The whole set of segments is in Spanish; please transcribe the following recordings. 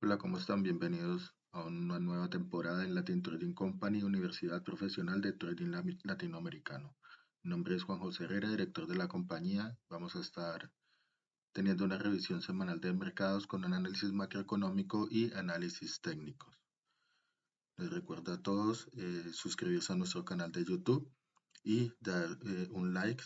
Hola, ¿cómo están? Bienvenidos a una nueva temporada en Latin Trading Company, Universidad Profesional de Trading Latinoamericano. Mi nombre es Juan José Herrera, director de la compañía. Vamos a estar teniendo una revisión semanal de mercados con un análisis macroeconómico y análisis técnicos. Les recuerdo a todos suscribirse a nuestro canal de YouTube y dar un like.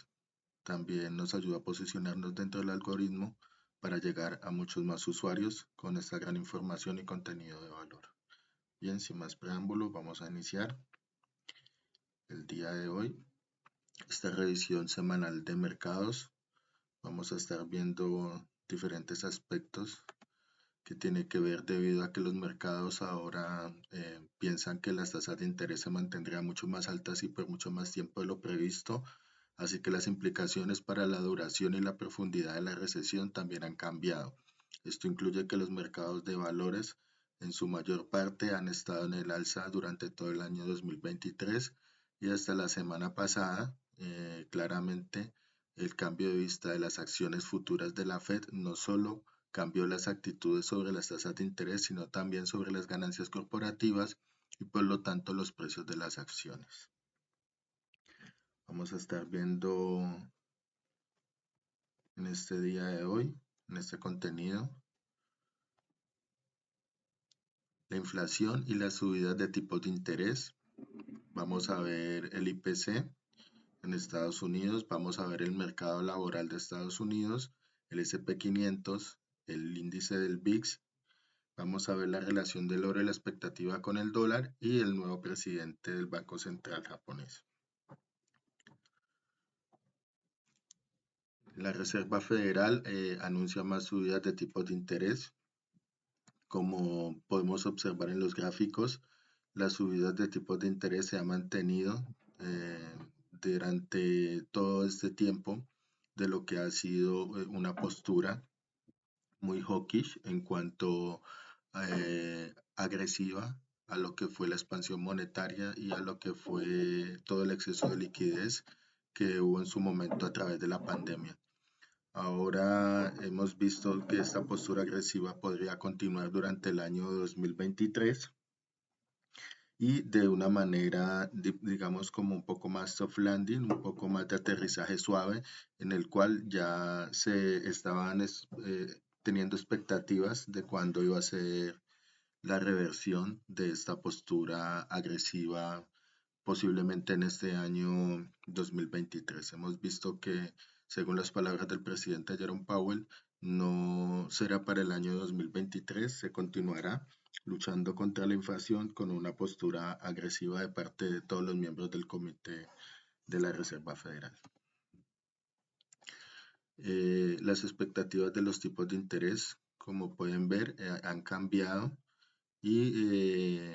También nos ayuda a posicionarnos dentro del algoritmo para llegar a muchos más usuarios con esta gran información y contenido de valor. Bien, sin más preámbulo, vamos a iniciar el día de hoy esta revisión semanal de mercados. Vamos a estar viendo diferentes aspectos que tiene que ver debido a que los mercados ahora piensan que las tasas de interés se mantendrían mucho más altas y por mucho más tiempo de lo previsto, así que las implicaciones para la duración y la profundidad de la recesión también han cambiado. Esto incluye que los mercados de valores en su mayor parte han estado en el alza durante todo el año 2023 y hasta la semana pasada, claramente el cambio de vista de las acciones futuras de la Fed no solo cambió las actitudes sobre las tasas de interés, sino también sobre las ganancias corporativas y por lo tanto los precios de las acciones. Vamos a estar viendo en este día de hoy, en este contenido, la inflación y las subidas de tipos de interés. Vamos a ver el IPC en Estados Unidos, vamos a ver el mercado laboral de Estados Unidos, el SP 500, el índice del VIX. Vamos a ver la relación del oro y la expectativa con el dólar y el nuevo presidente del Banco Central japonés. La Reserva Federal anuncia más subidas de tipos de interés. Como podemos observar en los gráficos, las subidas de tipos de interés se han mantenido durante todo este tiempo de lo que ha sido una postura muy hawkish en cuanto agresiva a lo que fue la expansión monetaria y a lo que fue todo el exceso de liquidez que hubo en su momento a través de la pandemia. Ahora hemos visto que esta postura agresiva podría continuar durante el año 2023 y de una manera, digamos, como un poco más soft landing, un poco más de aterrizaje suave, en el cual ya se estaban teniendo expectativas de cuándo iba a ser la reversión de esta postura agresiva, posiblemente en este año 2023. Hemos visto que, según las palabras del presidente Jerome Powell, no será para el año 2023, se continuará luchando contra la inflación con una postura agresiva de parte de todos los miembros del Comité de la Reserva Federal. Las expectativas de los tipos de interés, como pueden ver, han cambiado y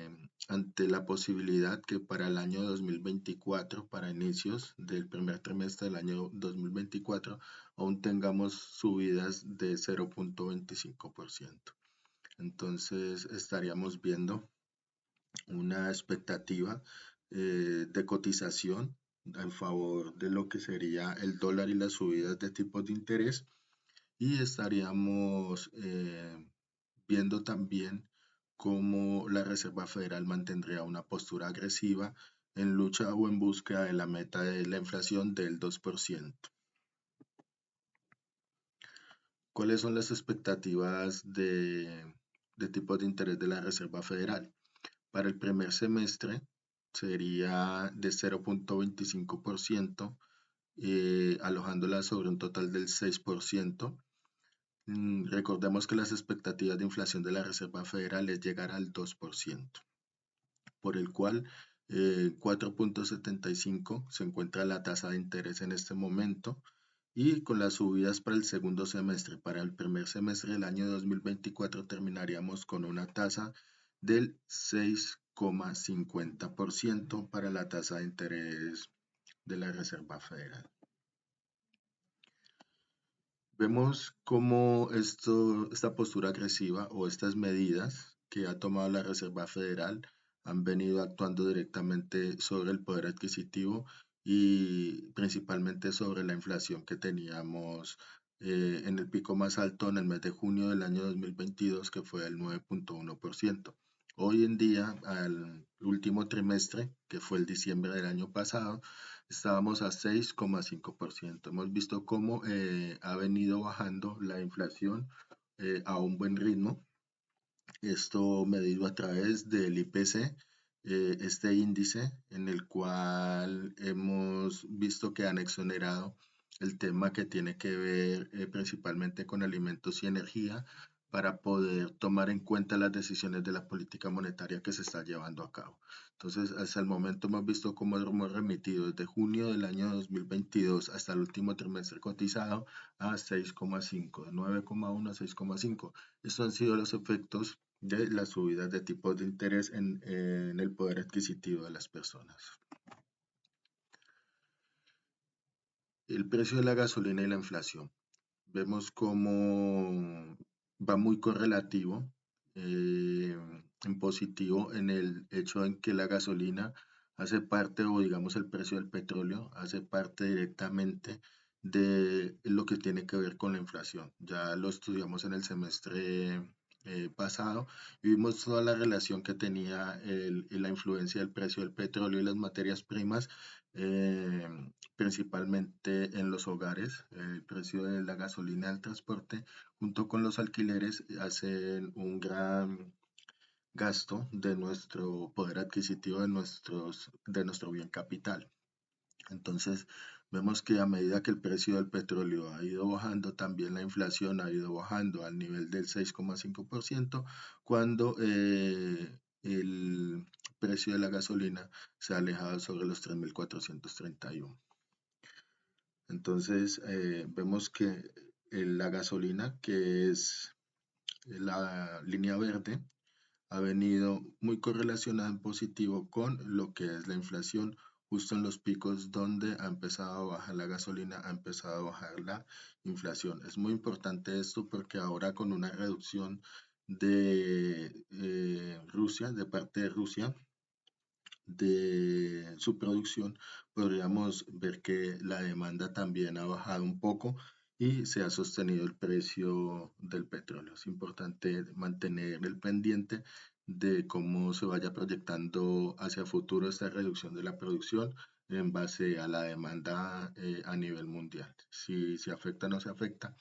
ante la posibilidad que para el año 2024, para inicios del primer trimestre del año 2024, aún tengamos subidas de 0.25%. Entonces estaríamos viendo una expectativa de cotización en favor de lo que sería el dólar y las subidas de tipos de interés, y estaríamos viendo también cómo la Reserva Federal mantendría una postura agresiva en lucha o en búsqueda de la meta de la inflación del 2%. ¿Cuáles son las expectativas de tipos de interés de la Reserva Federal? Para el primer semestre sería de 0.25%, alojándola sobre un total del 6%. Recordemos que las expectativas de inflación de la Reserva Federal es llegar al 2%, por el cual 4.75 se encuentra la tasa de interés en este momento, y con las subidas para el segundo semestre. Para el primer semestre del año 2024 terminaríamos con una tasa del 6,50% para la tasa de interés de la Reserva Federal. Vemos cómo esta postura agresiva o estas medidas que ha tomado la Reserva Federal han venido actuando directamente sobre el poder adquisitivo y principalmente sobre la inflación que teníamos en el pico más alto en el mes de junio del año 2022, que fue el 9,1%. Hoy en día, al último trimestre, que fue el diciembre del año pasado, estábamos a 6,5%. Hemos visto cómo ha venido bajando la inflación a un buen ritmo. Esto medido a través del IPC, este índice en el cual hemos visto que han exonerado el tema que tiene que ver principalmente con alimentos y energía para poder tomar en cuenta las decisiones de la política monetaria que se está llevando a cabo. Entonces, hasta el momento hemos visto cómo hemos remitido desde junio del año 2022 hasta el último trimestre cotizado a 6,5, de 9,1 a 6,5. Estos han sido los efectos de las subidas de tipos de interés en el poder adquisitivo de las personas. El precio de la gasolina y la inflación. Vemos cómo va muy correlativo, eh, en positivo, en el hecho en que la gasolina hace parte, o digamos el precio del petróleo, hace parte directamente de lo que tiene que ver con la inflación. Ya lo estudiamos en el semestre pasado y vimos toda la relación que tenía la influencia del precio del petróleo y las materias primas, eh, principalmente en los hogares. El precio de la gasolina del transporte, junto con los alquileres, hacen un gran gasto de nuestro poder adquisitivo, de nuestro bien capital. Entonces, vemos que a medida que el precio del petróleo ha ido bajando, también la inflación ha ido bajando al nivel del 6,5%, cuando el precio de la gasolina se ha alejado sobre los 3.431. Entonces, vemos que la gasolina, que es la línea verde, ha venido muy correlacionada en positivo con lo que es la inflación, justo en los picos donde ha empezado a bajar la gasolina, ha empezado a bajar la inflación. Es muy importante esto porque ahora con una reducción de Rusia, de parte de Rusia, de su producción, podríamos ver que la demanda también ha bajado un poco y se ha sostenido el precio del petróleo. Es importante mantener el pendiente de cómo se vaya proyectando hacia futuro esta reducción de la producción en base a la demanda a nivel mundial. Si se afecta o no se afecta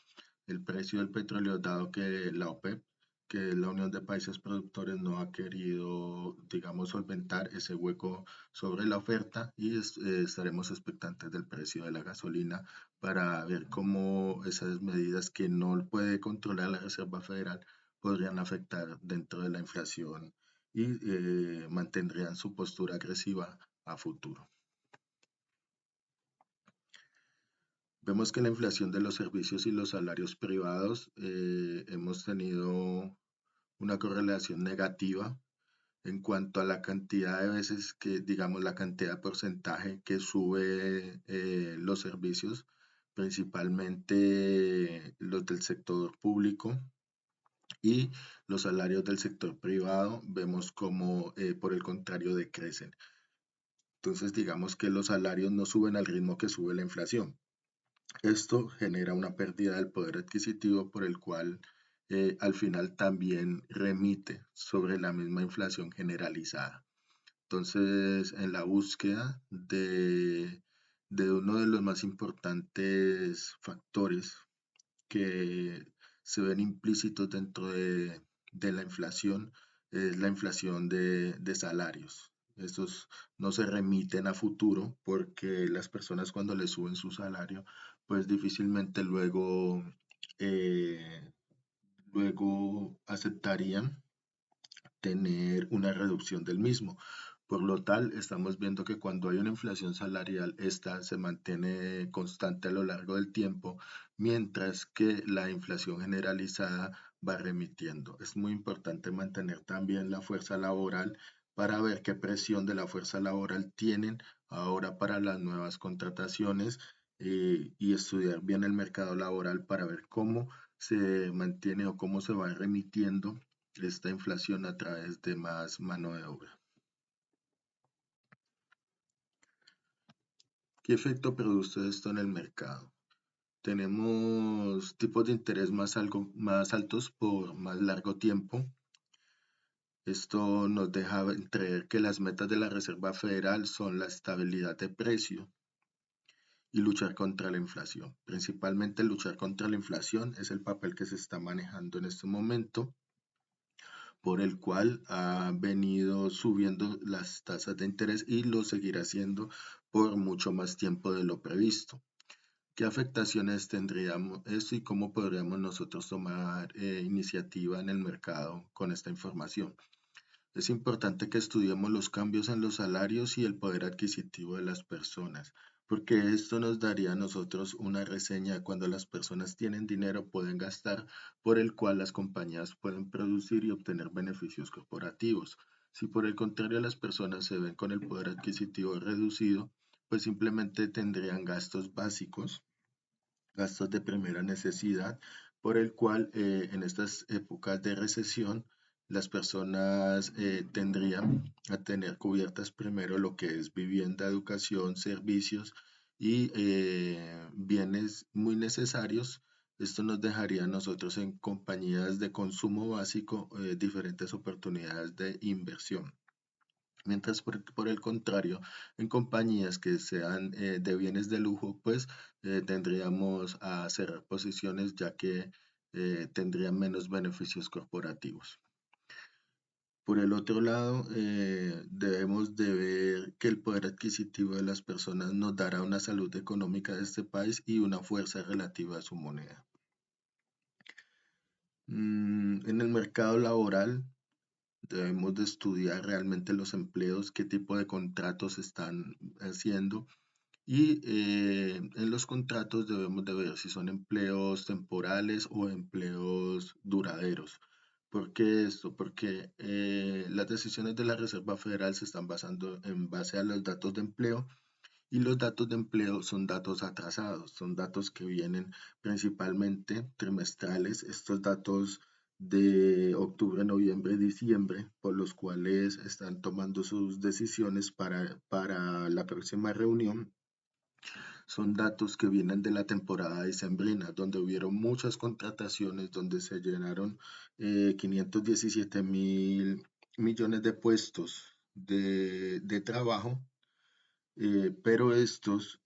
el precio del petróleo, dado que la OPEP, que es la Unión de Países Productores, no ha querido, digamos, solventar ese hueco sobre la oferta y estaremos expectantes del precio de la gasolina para ver cómo esas medidas que no puede controlar la Reserva Federal podrían afectar dentro de la inflación y mantendrían su postura agresiva a futuro. Vemos que la inflación de los servicios y los salarios privados, hemos tenido una correlación negativa en cuanto a la cantidad de veces que, digamos, la cantidad de porcentaje que sube los servicios, principalmente los del sector público y los salarios del sector privado, vemos como por el contrario decrecen. Entonces, digamos que los salarios no suben al ritmo que sube la inflación. Esto genera una pérdida del poder adquisitivo por el cual al final también remite sobre la misma inflación generalizada. Entonces, en la búsqueda de uno de los más importantes factores que se ven implícitos dentro de la inflación, es la inflación de salarios. Estos no se remiten a futuro porque las personas cuando les suben su salario, pues difícilmente eh, luego aceptarían tener una reducción del mismo. Por lo tal, estamos viendo que cuando hay una inflación salarial, esta se mantiene constante a lo largo del tiempo, mientras que la inflación generalizada va remitiendo. Es muy importante mantener también la fuerza laboral para ver qué presión de la fuerza laboral tienen ahora para las nuevas contrataciones, y estudiar bien el mercado laboral para ver cómo se mantiene o cómo se va remitiendo esta inflación a través de más mano de obra. ¿Qué efecto produce esto en el mercado? Tenemos tipos de interés más altos por más largo tiempo. Esto nos deja entrever que las metas de la Reserva Federal son la estabilidad de precio y luchar contra la inflación. Principalmente luchar contra la inflación es el papel que se está manejando en este momento, por el cual ha venido subiendo las tasas de interés y lo seguirá haciendo por mucho más tiempo de lo previsto. ¿Qué afectaciones tendríamos esto y cómo podríamos nosotros tomar iniciativa en el mercado con esta información? Es importante que estudiemos los cambios en los salarios y el poder adquisitivo de las personas, porque esto nos daría a nosotros una reseña de cuando las personas tienen dinero, pueden gastar, por el cual las compañías pueden producir y obtener beneficios corporativos. Si por el contrario las personas se ven con el poder adquisitivo reducido, pues simplemente tendrían gastos básicos, gastos de primera necesidad, por el cual en estas épocas de recesión las personas tendrían a tener cubiertas primero lo que es vivienda, educación, servicios y bienes muy necesarios. Esto nos dejaría a nosotros en compañías de consumo básico diferentes oportunidades de inversión. Mientras por el contrario, en compañías que sean de bienes de lujo, pues tendríamos a cerrar posiciones ya que tendrían menos beneficios corporativos. Por el otro lado, debemos de ver que el poder adquisitivo de las personas nos dará una salud económica de este país y una fuerza relativa a su moneda. En el mercado laboral, debemos de estudiar realmente los empleos, qué tipo de contratos están haciendo y en los contratos debemos de ver si son empleos temporales o empleos duraderos. ¿Por qué esto? Porque las decisiones de la Reserva Federal se están basando en base a los datos de empleo y los datos de empleo son datos atrasados, son datos que vienen principalmente trimestrales. Estos datos de octubre, noviembre, diciembre, por los cuales están tomando sus decisiones para la próxima reunión, son datos que vienen de la temporada dicembrina, donde hubieron muchas contrataciones, donde se llenaron 517.000 millones de puestos de trabajo, pero estos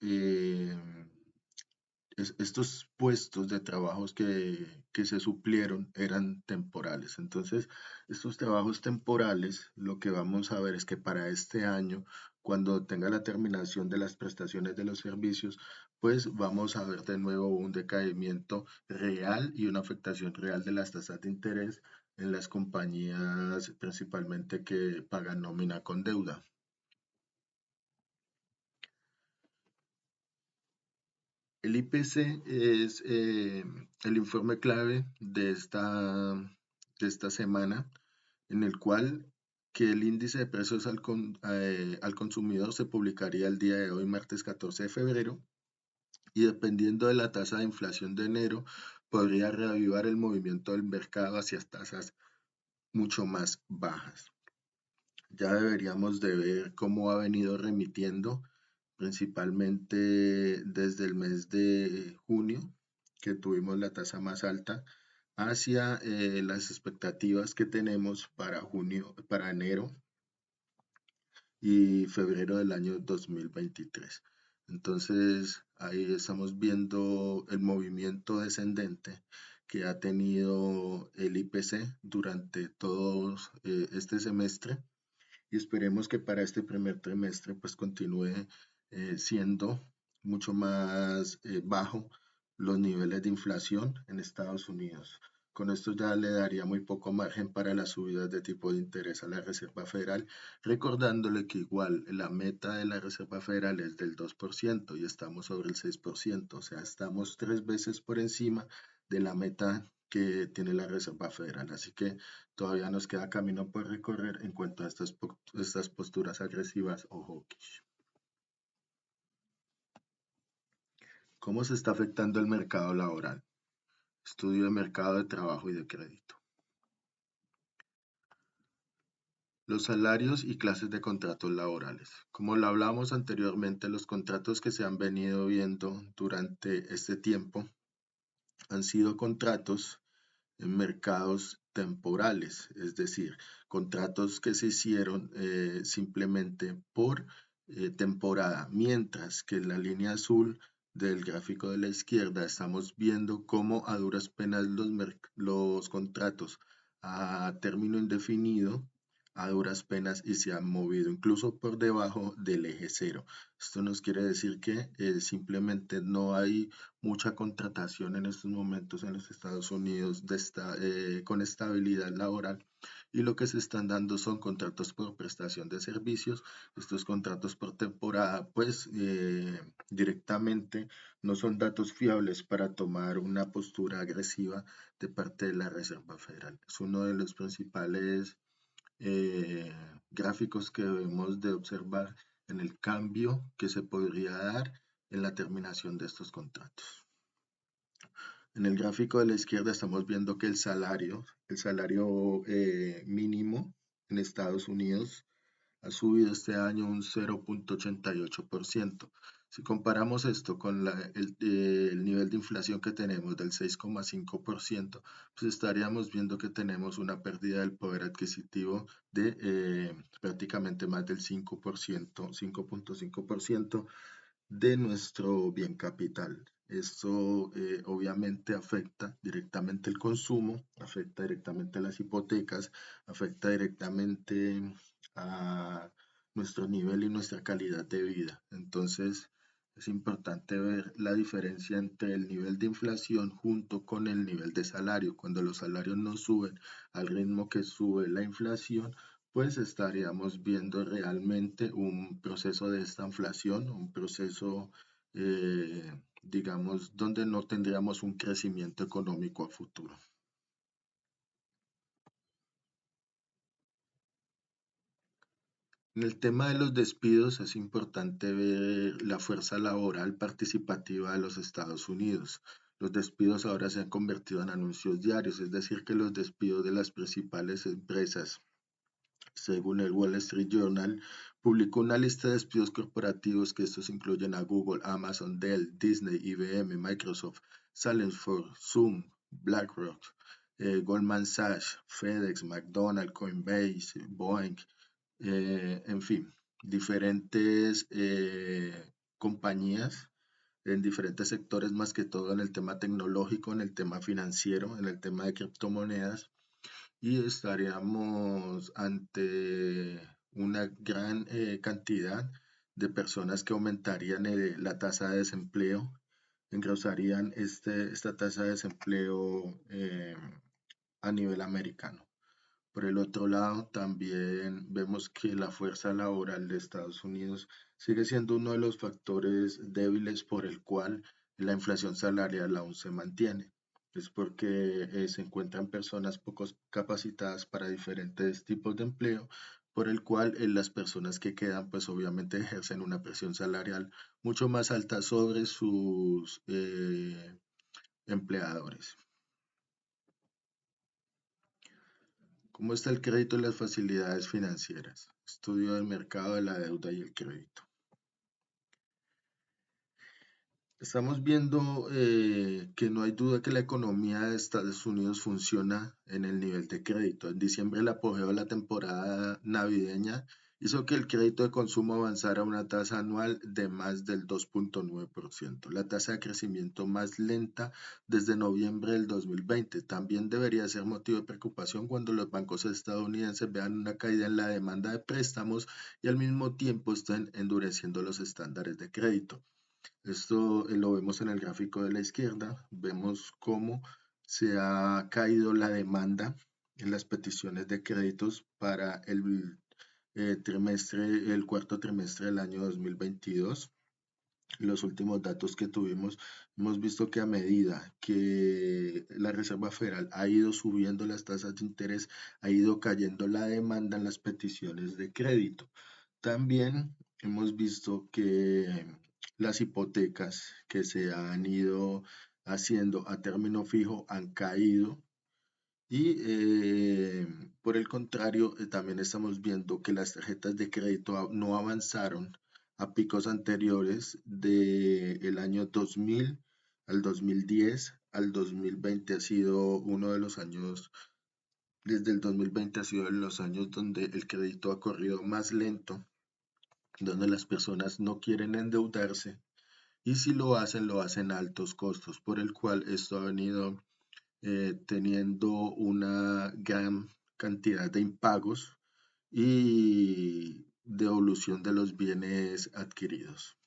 puestos de trabajos que se suplieron eran temporales. Entonces, estos trabajos temporales, lo que vamos a ver es que para este año, cuando tenga la terminación de las prestaciones de los servicios, pues vamos a ver de nuevo un decaimiento real y una afectación real de las tasas de interés en las compañías principalmente que pagan nómina con deuda. El IPC es el informe clave de esta semana, en el cual que el índice de precios al consumidor se publicaría el día de hoy, martes 14 de febrero, y dependiendo de la tasa de inflación de enero, podría reavivar el movimiento del mercado hacia tasas mucho más bajas. Ya deberíamos de ver cómo ha venido remitiendo principalmente desde el mes de junio, que tuvimos la tasa más alta, hacia las expectativas que tenemos para junio, para enero y febrero del año 2023. Entonces, ahí estamos viendo el movimiento descendente que ha tenido el IPC durante todo este semestre y esperemos que para este primer trimestre pues continúe siendo mucho más bajo los niveles de inflación en Estados Unidos. Con esto ya le daría muy poco margen para las subidas de tipo de interés a la Reserva Federal, recordándole que igual la meta de la Reserva Federal es del 2% y estamos sobre el 6%, o sea, estamos 3 veces por encima de la meta que tiene la Reserva Federal. Así que todavía nos queda camino por recorrer en cuanto a estas posturas agresivas o hawkish. ¿Cómo se está afectando el mercado laboral? Estudio de mercado de trabajo y de crédito. Los salarios y clases de contratos laborales. Como lo hablamos anteriormente, los contratos que se han venido viendo durante este tiempo han sido contratos en mercados temporales, es decir, contratos que se hicieron simplemente por temporada, mientras que en la línea azul del gráfico de la izquierda estamos viendo cómo a duras penas los contratos a término indefinido a duras penas y se han movido incluso por debajo del eje cero. Esto nos quiere decir que simplemente no hay mucha contratación en estos momentos en los Estados Unidos con estabilidad laboral, y lo que se están dando son contratos por prestación de servicios. Estos contratos por temporada pues directamente no son datos fiables para tomar una postura agresiva de parte de la Reserva Federal. Es uno de los principales eh, gráficos que debemos de observar en el cambio que se podría dar en la terminación de estos contratos. En el gráfico de la izquierda estamos viendo que el salario mínimo en Estados Unidos ha subido este año un 0,88%. Si comparamos esto con el nivel de inflación que tenemos del 6,5%, pues estaríamos viendo que tenemos una pérdida del poder adquisitivo de prácticamente más del 5%, 5,5% de nuestro bien capital. Esto obviamente afecta directamente el consumo, afecta directamente a las hipotecas, afecta directamente a nuestro nivel y nuestra calidad de vida. Entonces, es importante ver la diferencia entre el nivel de inflación junto con el nivel de salario. Cuando los salarios no suben al ritmo que sube la inflación, pues estaríamos viendo realmente un proceso de estanflación, un proceso, digamos, donde no tendríamos un crecimiento económico a futuro. En el tema de los despidos es importante ver la fuerza laboral participativa de los Estados Unidos. Los despidos ahora se han convertido en anuncios diarios, es decir, que los despidos de las principales empresas, según el Wall Street Journal, publicó una lista de despidos corporativos que estos incluyen a Google, Amazon, Dell, Disney, IBM, Microsoft, Salesforce, Zoom, BlackRock, Goldman Sachs, FedEx, McDonald's, Coinbase, Boeing, en fin, diferentes compañías en diferentes sectores, más que todo en el tema tecnológico, en el tema financiero, en el tema de criptomonedas, y estaríamos ante una gran cantidad de personas que aumentarían la tasa de desempleo, engrosarían esta tasa de desempleo a nivel americano. Por el otro lado, también vemos que la fuerza laboral de Estados Unidos sigue siendo uno de los factores débiles por el cual la inflación salarial aún se mantiene. Es porque se encuentran personas poco capacitadas para diferentes tipos de empleo, por el cual las personas que quedan pues obviamente ejercen una presión salarial mucho más alta sobre sus empleadores. ¿Cómo está el crédito y las facilidades financieras? Estudio del mercado de la deuda y el crédito. Estamos viendo que no hay duda que la economía de Estados Unidos funciona en el nivel de crédito. En diciembre, el apogeo de la temporada navideña hizo que el crédito de consumo avanzara a una tasa anual de más del 2,9%, la tasa de crecimiento más lenta desde noviembre del 2020. También debería ser motivo de preocupación cuando los bancos estadounidenses vean una caída en la demanda de préstamos y al mismo tiempo estén endureciendo los estándares de crédito. Esto lo vemos en el gráfico de la izquierda, vemos cómo se ha caído la demanda en las peticiones de créditos para el cuarto trimestre del año 2022. Los últimos datos que tuvimos, hemos visto que a medida que la Reserva Federal ha ido subiendo las tasas de interés, ha ido cayendo la demanda en las peticiones de crédito. También hemos visto que las hipotecas que se han ido haciendo a término fijo han caído Y por el contrario, también estamos viendo que las tarjetas de crédito no avanzaron a picos anteriores del año 2000 al 2010 al 2020. Ha sido uno de los años, desde el 2020 ha sido de los años donde el crédito ha corrido más lento, donde las personas no quieren endeudarse y si lo hacen a altos costos, por el cual esto ha venido teniendo una gran cantidad de impagos y devolución de los bienes adquiridos.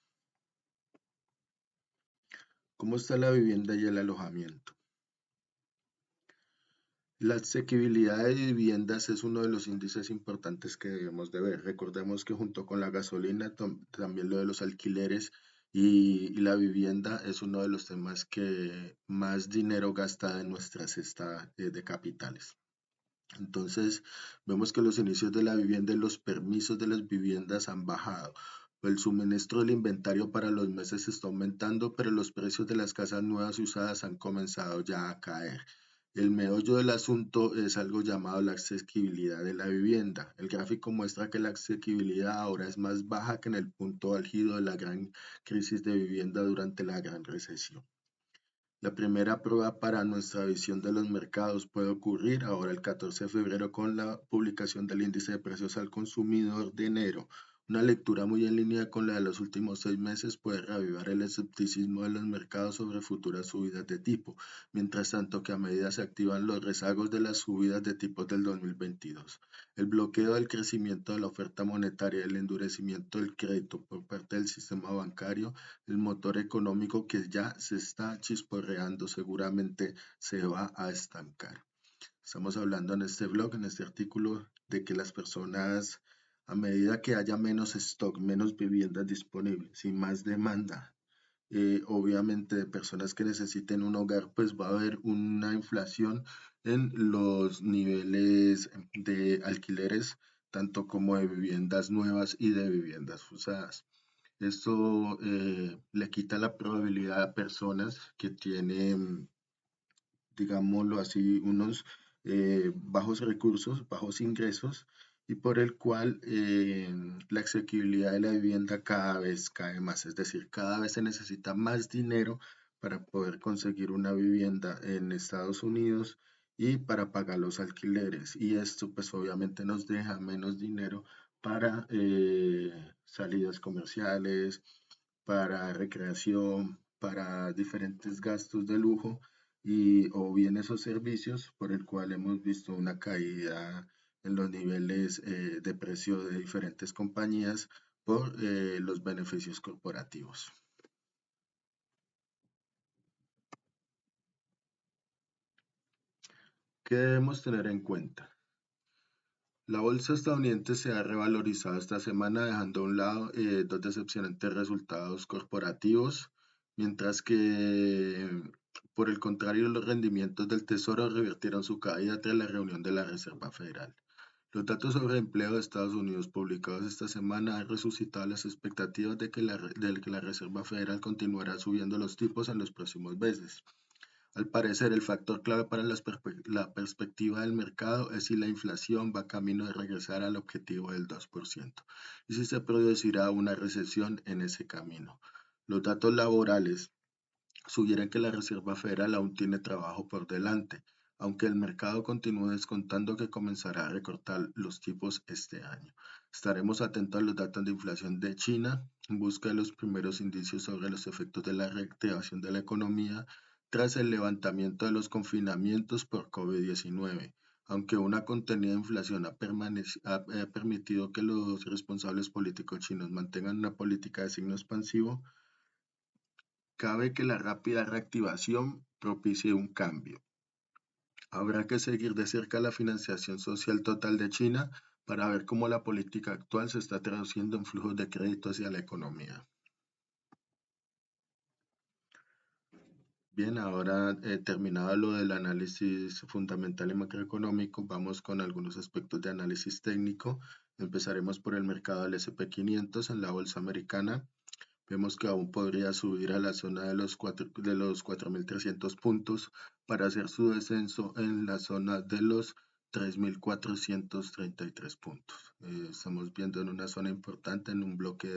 ¿Cómo está la vivienda y el alojamiento? La asequibilidad de viviendas es uno de los índices importantes que debemos de ver. Recordemos que junto con la gasolina, también lo de los alquileres y la vivienda es uno de los temas que más dinero gasta en nuestra cesta de capitales. Entonces, vemos que los inicios de la vivienda y los permisos de las viviendas han bajado. El suministro del inventario para los meses está aumentando, pero los precios de las casas nuevas y usadas han comenzado ya a caer. El meollo del asunto es algo llamado la asequibilidad de la vivienda. El gráfico muestra que la asequibilidad ahora es más baja que en el punto álgido de la gran crisis de vivienda durante la Gran Recesión. La primera prueba para nuestra visión de los mercados puede ocurrir ahora el 14 de febrero con la publicación del índice de precios al consumidor de enero. Una lectura muy en línea con la de los últimos 6 meses puede reavivar el escepticismo de los mercados sobre futuras subidas de tipo, mientras tanto que a medida se activan los rezagos de las subidas de tipos del 2022. El bloqueo del crecimiento de la oferta monetaria y el endurecimiento del crédito por parte del sistema bancario, el motor económico que ya se está chisporreando seguramente se va a estancar. Estamos hablando en este blog, en este artículo, de que las personas, a medida que haya menos stock, menos viviendas disponibles y más demanda, obviamente de personas que necesiten un hogar, pues va a haber una inflación en los niveles de alquileres, tanto como de viviendas nuevas y de viviendas usadas. Esto le quita la probabilidad a personas que tienen, digámoslo así, unos bajos recursos, bajos ingresos, y por el cual la asequibilidad de la vivienda cada vez cae más. Es decir, cada vez se necesita más dinero para poder conseguir una vivienda en Estados Unidos y para pagar los alquileres. Y esto pues obviamente nos deja menos dinero para salidas comerciales, para recreación, para diferentes gastos de lujo y o bienes o servicios, por el cual hemos visto una caída en los niveles de precio de diferentes compañías por los beneficios corporativos. ¿Qué debemos tener en cuenta? La bolsa estadounidense se ha revalorizado esta semana, dejando a un lado dos decepcionantes resultados corporativos, mientras que, por el contrario, los rendimientos del Tesoro revirtieron su caída tras la reunión de la Reserva Federal. Los datos sobre empleo de Estados Unidos publicados esta semana han resucitado las expectativas de que la Reserva Federal continuará subiendo los tipos en los próximos meses. Al parecer, el factor clave para la perspectiva del mercado es si la inflación va camino de regresar al objetivo del 2% y si se producirá una recesión en ese camino. Los datos laborales sugieren que la Reserva Federal aún tiene trabajo por delante, aunque el mercado continúe descontando que comenzará a recortar los tipos este año. Estaremos atentos a los datos de inflación de China en busca de los primeros indicios sobre los efectos de la reactivación de la economía tras el levantamiento de los confinamientos por COVID-19. Aunque una contenida inflación ha permitido que los responsables políticos chinos mantengan una política de signo expansivo, cabe que la rápida reactivación propicie un cambio. Habrá que seguir de cerca la financiación social total de China para ver cómo la política actual se está traduciendo en flujos de crédito hacia la economía. Bien, ahora terminado lo del análisis fundamental y macroeconómico, vamos con algunos aspectos de análisis técnico. Empezaremos por el mercado del S&P 500 en la bolsa americana. Vemos que aún podría subir a la zona de los 4.300 puntos para hacer su descenso en la zona de los 3.433 puntos. Estamos viendo en una zona importante, en un bloque